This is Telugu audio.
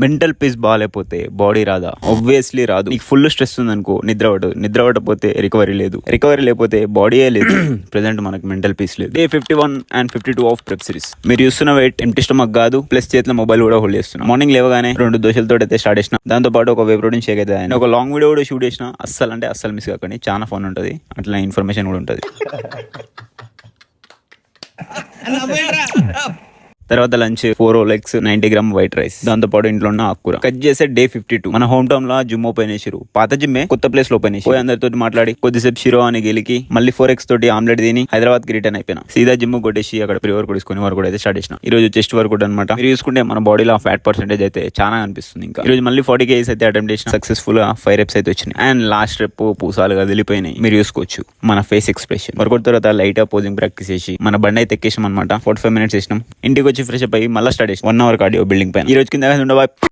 మెంటల్ పీస్ బాగాలేకపోతే బాడీ రాదా? ఆబ్వియస్లీ రాదు. నీకు ఫుల్ స్ట్రెస్ ఉందనుకో నిద్ర పడదు, నిద్ర పడకపోతే రికవరీ లేదు, రికవరీ లేకపోతే బాడీయే లేదు. ప్రెసెంట్ మనకు మెంటల్ పీస్ లేదు. Day 51 and 52 of prep series. మీరు చూస్తున్న వెయిట్ ఎంప్టీ స్టమక్ కాదు, ప్లస్ చేతిలో మొబైల్ కూడా హోల్డ్ చేస్తున్నా. మార్నింగ్ లేవగానే 2 దోశలతో అయితే స్టార్ట్ చేసిన, దాంతో పాటు ఒక వే ప్రోటీన్ షేక్ అయితే ఒక లాంగ్ వీడియో కూడా షూట్ చేసిన. అస్సలు మిస్ కాకండి, చాలా ఫన్ ఉంటుంది, అట్లా ఇన్ఫర్మేషన్ కూడా ఉంటుంది. తర్వాత lunch 4 Rolex 90 gram white rice, దాంతో పాటు ఇంట్లో ఉన్న ఆకుకూర. కట్ చేసే డే 52. మన హోమ్ టౌన్ లో జిమ్ ఓపెన్ చేసిరు. పాత జిమ్మే కొత్త ప్లేస్ లో ఓపెన్ చేసి అందరితో మాట్లాడి కొద్దిసేపు షిరో అని గెలికి మళ్ళీ 4x తోటి ఆమ్లెట్ తిని హైదరాబాద్ కి రిటర్న్ అయిపోయినా. సీదా జిమ్ కొట్టేసి అక్కడ ప్రీ వర్కౌట్ తీసుకుని వర్కౌట్ అయితే స్టార్ట్ చేసిన. ఈ రోజు చెస్ట్ వర్కౌట్ అనమాట. మీరు చూసుకుంటే మన బాడీలో ఫ్యాట్ పర్సెంటేజ్ అయితే చాలా అనిపిస్తుంది. ఇంకా ఈ రోజు మళ్ళీ 40 kgs అయితే అటెంప్ట్ చేసిన. సక్సెస్ఫుల్ గా 5 reps అయితే వచ్చినాయి. అండ్ లాస్ట్ రెప్ పూసాలుగా వెళ్ళిపోయినాయి. మీరు చూసుకోవచ్చు మన ఫేస్ ఎక్స్ప్రెషన్. వర్కౌట్ తర్వాత లైట్ పోజింగ్ ప్రాక్టీస్ చేసి మన బండి అయితే ఎక్కేసాం అనమాట. 45 minutes చేసినాం. ఇంటికి వచ్చి ఫ్రెష్ అప్ అయ్యి మళ్ళీ స్టార్ట్ చేసి 1 hour కార్డియో బిల్డింగ్ పైన. ఈ రోజు కింద ఉండవా